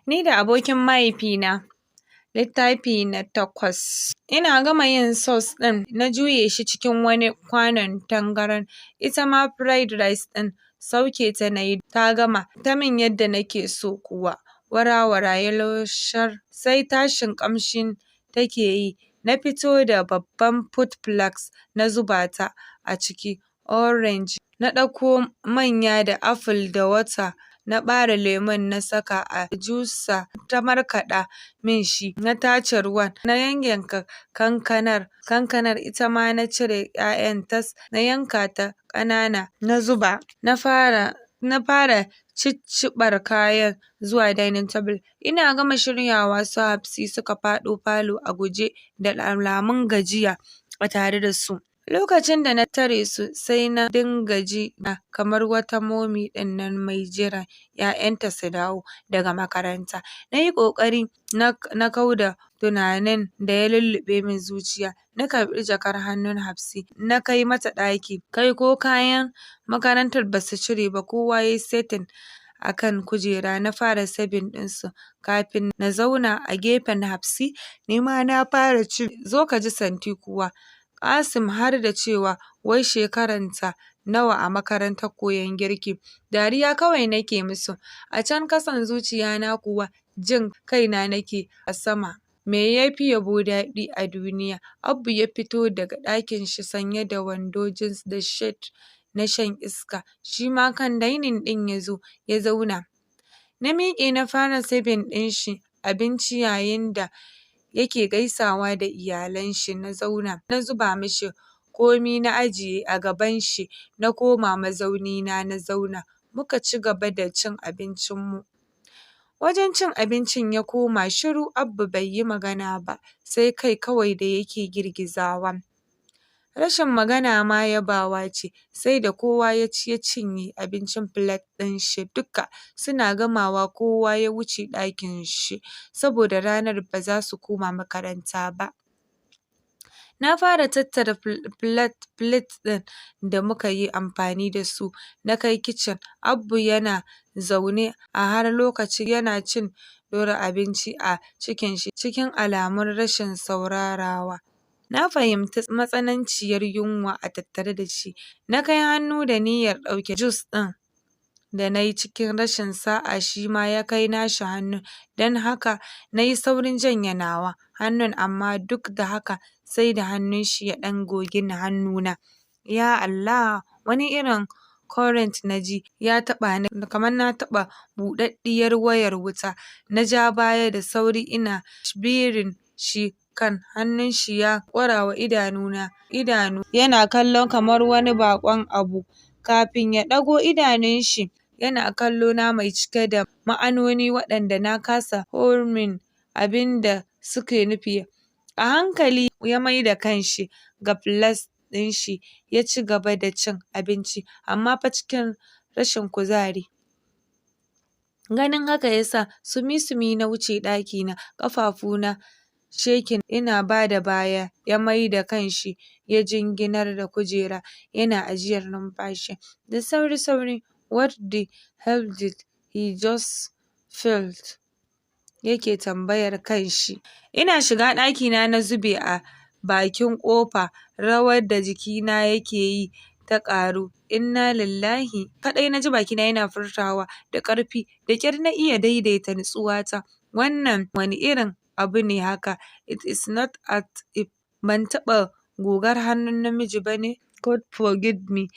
Ni da abokin mahaifina, littafi na 8. Ina gama yin sauce ɗin na juye shi cikin wani kwanon tangaran. Ita ma fried rice ɗin sauke ta nayi ta gama ta min yadda nake so kuwa. Wara-wara yellow shar sai tashin ƙamshin take yi. Na fito da babban food flask na zuba ta a ciki. Orange na ɗauko manya da apple da water na ɓare lemon na saka a juicer ta markaɗa min shi. Na tace ruwan na yayyanka kankanar ita ma na cire 'ya'yan tas na yanka ta ƙanana na zuba. Na fara cicciɓar kayan zuwa dining table. Ina gama shiryawa su Hafsi suka faɗo falo a guje da alamun gajiya a tare da su. Lokacin da na tare su sai na dinga ji kamar wata mommy ɗin nan mai jiran 'ya'yanta su dawo daga makaranta. Na yi ƙoƙari na kauda tunanin da ya lulluɓe min zuciya. Na karɓi jakar hannun Hafsi na kai mata ɗaki. Kai ko kayan makarantar ba su cire ba, kowa ya yi setin a kan kujera. Na fara saving ɗinsu kafin na zauna a gefen Hafsi. Ni ma na fara zo ka ji santi kuwa. Ƙasim har da cewa wai shekaranta nawa a makarantar koyon girki. Dariya kawai nake musu. A can ƙasan zuciyana kuwa jin kaina nake a sama. Me ya fi yabo daɗi a duniya? Abbu ya fito daga ɗakin shi sanye da wando jeans da shirt na shan iska. Shi ma kan dining ɗin ya zo ya zauna. Na miƙe na fara serving ɗin shi abinci yayin da yake gaisawa da iyalan shi. Na zauna na zuba mishi komi na ajiye a gaban shi. Na koma mazauni na zauna. Muka ci gaba da cin abincin mu. Wajen cin abincin ya koma shiru. Abba bai yi magana ba sai kai kawai da yake girgizawa. Rashin magana ma yabawa ce. Sai da kowa ya ci ya cinye abincin plate ɗin shi duka. Suna gamawa kowa ya wuce ɗakin shi saboda ranar ba za su koma makaranta ba. Na fara tattara plate ɗin da muka yi amfani da su na kai kitchen. Abbu yana zaune a har lokacin yana cin ɗora abinci a cikin shi cikin alamun rashin saurarawa. Na fahimci matsananciyar yunwa a tattare da shi. Na kai hannu da niyyar ɗauke juice ɗin da na yi cikin rashin sa'a shi ma ya kai nashi hannun. Don haka na yi saurin janye nawa hannun amma duk da haka sai da hannun shi ya ɗan gogi hannuna. Ya Allah! Wani irin current na ji ya taɓa ni kamar na taɓa buɗaɗɗiyar wayar wuta. Na ja baya da sauri ina shibirin shi kan hannun shi ya ƙura wa idanu yana kallon kamar wani baƙon abu. Kafin ya ɗago idanun shi yana kallo na mai cike da ma'anoni waɗanda na kasa formin abin da suke nufi. A hankali ya maida kan shi ga plate ɗin shi ya ci gaba da cin abinci amma fa cikin rashin kuzari. Ganin haka ya sa sumi-sumi na wuce ɗakina, ƙafafuna shaking ina bada baya. Ya maida kan shi ya jinginar da kujera yana ajiyar numfashi. Da sauri-sauri, what the hell did he just felt? Yake tambayar kan shi. Ina shiga ɗakina na zube a bakin ƙofa. Rawar da jikina yake yi ta ƙaru. Inna lillahi kaɗai na ji bakina yana furtawa da ƙarfi. Da ƙyar na iya daidaita nutsuwata. Wannan wani irin abu ne haka? It is not as if ban taɓa gogar hannun namiji ba ne. God forgive me.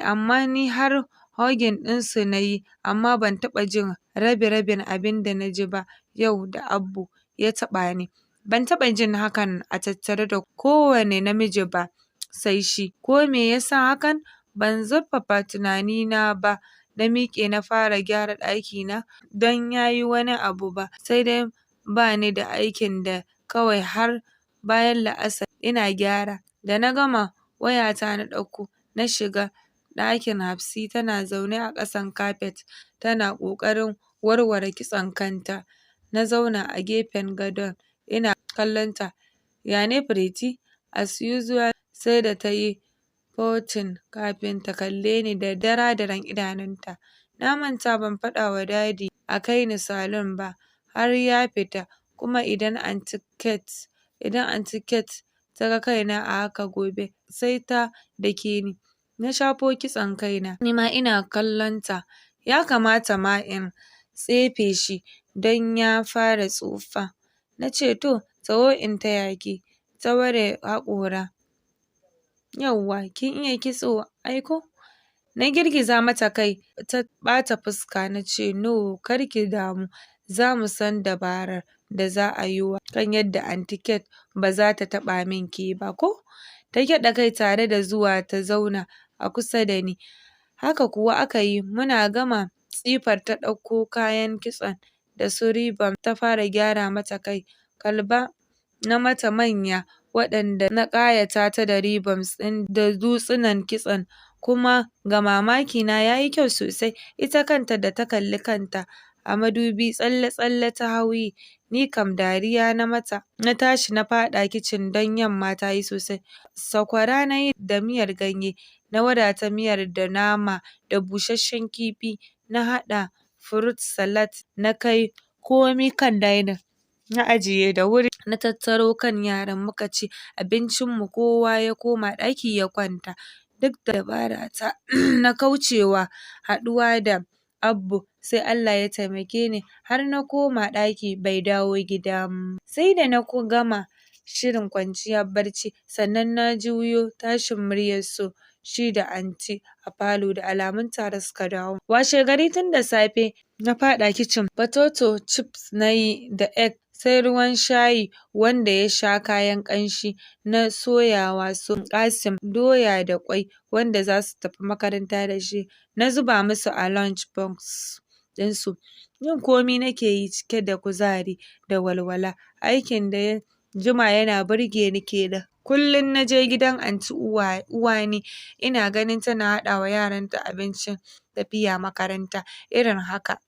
Amma ni har hugging ɗinsu na yi amma ban taɓa jin rabi-rabin abin da na ji ba yau da Abbu ya taɓa ni. Ban taɓa jin hakan a tattare da kowane namiji ba sai shi. Ko me ya sa hakan? Ban zurfafa tunanina ba. Na miƙe na fara gyara ɗakina don ya yi wani abu ba sai dai ba ni da aikin da kawai har bayan la'asar ina gyara. Da na gama wayata na ɗauko na shiga ɗakin Hafsi tana zaune a ƙasan kafet tana ƙoƙarin warware kitson kanta. Na zauna a gefen gadon ina kallon ta. Ya ne Pretty? As usual sai da ta yi pouting kafin ta kalle ni da dara-daran idanunta. Na manta ban faɗa wa Daddy a kai ni salon ba har ya fita, kuma idan Aunty Kate ta ga kaina a haka gobe sai ta dake ni. Na shafo kitson kaina, nima ina kallon ta, ya kamata ma in tsefe shi don ya fara tsufa. Na ce to taho in taya ki. Ta ware haƙora, yawwa kin iya kitso ai ko? Na girgiza mata kai, ta ɓata fuska. Na ce no, kar ki damu, za mu san dabarar da za a yi wa kan yadda Aunty Kate ba za ta taɓa min ke ba ko? Ta gyaɗa kai tare da zuwa ta zauna a kusa da ni. Haka kuwa aka yi, muna gama tsifar ta ɗauko kayan kitson da su ribon ta fara gyara mata kai. Kalba na mata manya waɗanda na ƙayata ta da ribbons ɗin da dutsunan kitson, kuma ga mamaki na yayi kyau sosai. Ita kanta da ta kalli kanta a madubi tsalle-tsalle ta hau yi. Ni kam dariya na mata. Na tashi na faɗa kicin don yamma ta yi sosai. Sakwara na yi da miyar ganye, na wadata miyar da nama da busasshen kifi, na haɗa fruit salad, na kai komi kan dining. Na ajiye da wuri, na tattaro kan yaran muka ci abincin mu, kowa ya koma ɗaki ya kwanta. Duk da dabara ta na kaucewa haɗuwa da Abbu, sai Allah ya taimake ni har na koma ɗaki bai dawo gida. Sai da na gama shirin kwanciya barci sannan na juyo tashin muryar su shi da Aunty a falo, da alamun tare suka dawo. Washe gari tun da safe na faɗa kicin, potato chips na yi da egg, sai ruwan shayi wanda ya sha kayan ƙanshi, na soyawa su Ƙasim doya da ƙwai wanda za su tafi makaranta da shi. Na zuba musu a lunch box ɗinsu. Yin komi nake yi cike da kuzari da walwala. Aikin da ya jima yana burge ni kenan. Kullum na je gidan Aunty Uwani ina ganin tana haɗa wa yaranta abincin tafiya makaranta irin haka.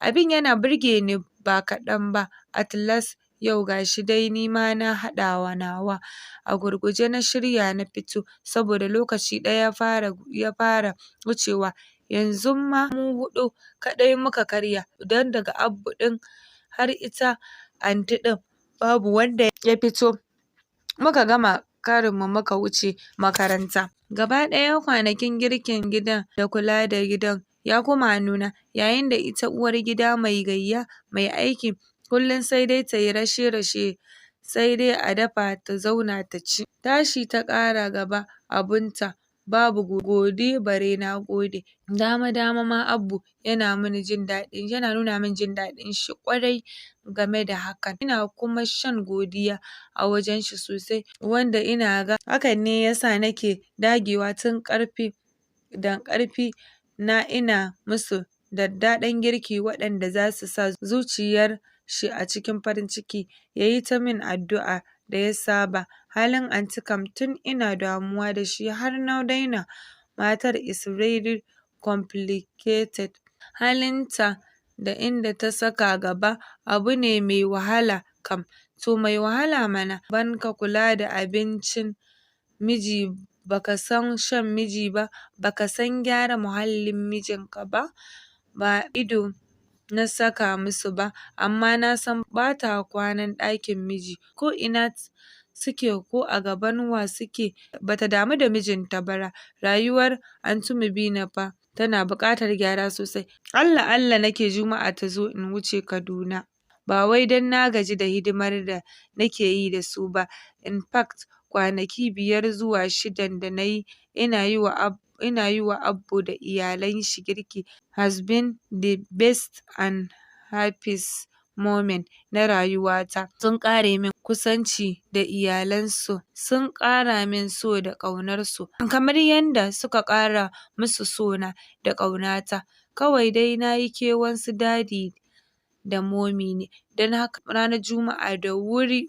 Abin yana burge ni ba kaɗan ba. At last yau ga shi dai nima na haɗa wa nawa. A gurguje na shirya na fito saboda lokaci ɗaya ya fara wucewa. Yanzun ma mu huɗu kaɗai muka karya, don daga Abbu ɗin har ita Aunty ɗin babu wanda ya fito. Muka gama karin mu muka wuce makaranta. Gaba ɗaya kwanakin girkin gidan da kula da gidan ya koma hannuna, yayin da ita uwargida mai gayya mai aiki kullum sai dai ta yi rashe-rashe, sai dai a dafa ta zauna ta ci. Tashi ta ƙara gaba abunta, babu godi bare na gode. Dama-dama ma Abbu yana nuna min jin daɗin shi ƙwarai game da hakan. Ina kuma shan godiya a wajen shi sosai, wanda ina ga hakan ne yasa nake dagewa tun ƙarfi na ina musu daddaɗan girki waɗanda za su sa zuciyar shi a cikin farin ciki. Yayi ta min addu'a da ya saba. Halin Aunty kam tun ina damuwa da shi har na daina. Matar is very complicated. Halinta da inda ta saka gaba abu ne mai wahala kam. To mai wahala mana. Ban ka kula da abincin miji, baka san shan miji ba, baka san gyara muhallin mijinka ba. Ba ido na saka musu ba, amma na san bata kwanan ɗakin miji. Ko ina suke ko a gaban wa suke bata damu da mijinta ba. Rayuwar Aunty Mubina fa tana buƙatar gyara sosai. Allah nake Juma'a ta zo in wuce Kaduna. Ba wai don na gaji da hidimar da nake yi da su ba. In fact, kwanaki 5 zuwa 6 da nayi ina yi wa Abbu da iyalan shi girki has been the best and happiest moment na rayuwata. Sun ƙare min kusanci da iyalan su, sun ƙara min so da ƙaunar su, kamar yanda suka ƙara musu so na da ƙaunata. Kawai dai nayi kewan su Daddy da Mummy ne. Don haka ranar Juma'a da wuri